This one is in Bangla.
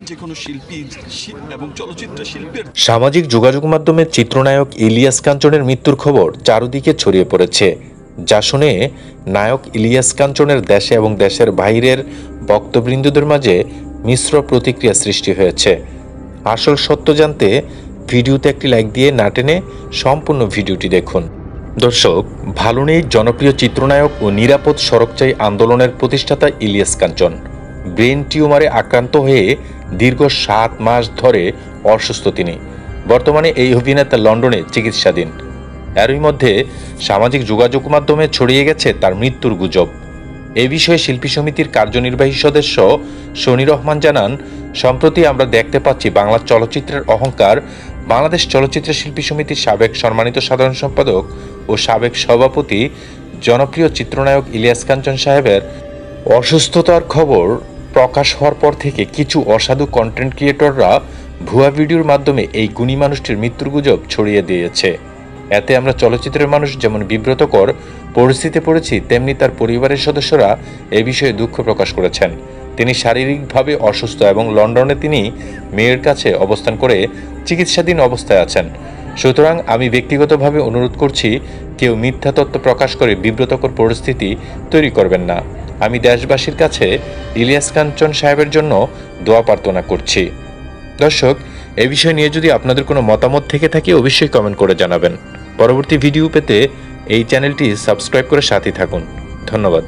যে কোনো শিল্পী এবং চলচ্চিত্র শিল্পের সামাজিক যোগাযোগ মাধ্যমে চিত্রনায়ক ইলিয়াস কাঞ্চনের মৃত্যুর খবর চারদিকে ছড়িয়ে পড়েছে, যা শুনে নায়ক ইলিয়াস কাঞ্চনের দেশে এবং দেশের বাইরের ভক্তবৃন্দদের মাঝে মিশ্র প্রতিক্রিয়া সৃষ্টি হয়েছে। আসল সত্য জানতে ভিডিওতে একটি লাইক দিয়ে না টেনে সম্পূর্ণ ভিডিওটি দেখুন। দর্শক, ভালো নেই জনপ্রিয় চিত্রনায়ক ও নিরাপদ সড়কচাই আন্দোলনের প্রতিষ্ঠাতা ইলিয়াস কাঞ্চন ব্রেন টিউমারে আক্রান্ত হয়ে দীর্ঘ 7 মাস ধরে অসুস্থ তিনি। বর্তমানে এই অভিনেতা লন্ডনে চিকিৎসাধীন। এরই মধ্যে সামাজিক যোগাযোগ মাধ্যমে ছড়িয়ে গেছে তার মৃত্যুর গুজব। এ বিষয়ে শিল্পী সমিতির কার্যনির্বাহী সদস্য শনি রহমান জানান, সম্প্রতি আমরা দেখতে পাচ্ছি বাংলা চলচ্চিত্রের অহংকার বাংলাদেশ চলচ্চিত্র শিল্পী সমিতির সাবেক সম্মানিত সাধারণ সম্পাদক ও সাবেক সভাপতি জনপ্রিয় চিত্রনায়ক ইলিয়াস কাঞ্চন সাহেবের অসুস্থতার খবর প্রকাশ হওয়ার পর থেকে কিছু অসাধু কন্টেন্ট ক্রিয়েটররা ভুয়া ভিডিওর মাধ্যমে এই গুণী মানুষটির মৃত্যুর গুজব ছড়িয়ে দিয়েছে। এতে আমরা চলচ্চিত্রের মানুষ যেমন বিব্রতকর পরিস্থিতিতে পড়েছি, তেমনি তার পরিবারের সদস্যরা এ বিষয়ে দুঃখ প্রকাশ করেছেন। তিনি শারীরিকভাবে অসুস্থ এবং লন্ডনে তিনি মেয়ের কাছে অবস্থান করে চিকিৎসাধীন অবস্থায় আছেন। সুতরাং আমি ব্যক্তিগতভাবে অনুরোধ করছি, কেউ মিথ্যা তথ্য প্রকাশ করে বিব্রতকর পরিস্থিতি তৈরি করবেন না। আমি দেশবাসীর কাছে ইলিয়াস কাঞ্চন সাহেবের জন্য দোয়া প্রার্থনা করছি। দর্শক, এই বিষয় নিয়ে যদি আপনাদের কোনো মতামত থেকে থাকে অবশ্যই কমেন্ট করে জানাবেন। পরবর্তী ভিডিও পেতে এই চ্যানেলটি সাবস্ক্রাইব করে সাথে থাকুন। ধন্যবাদ।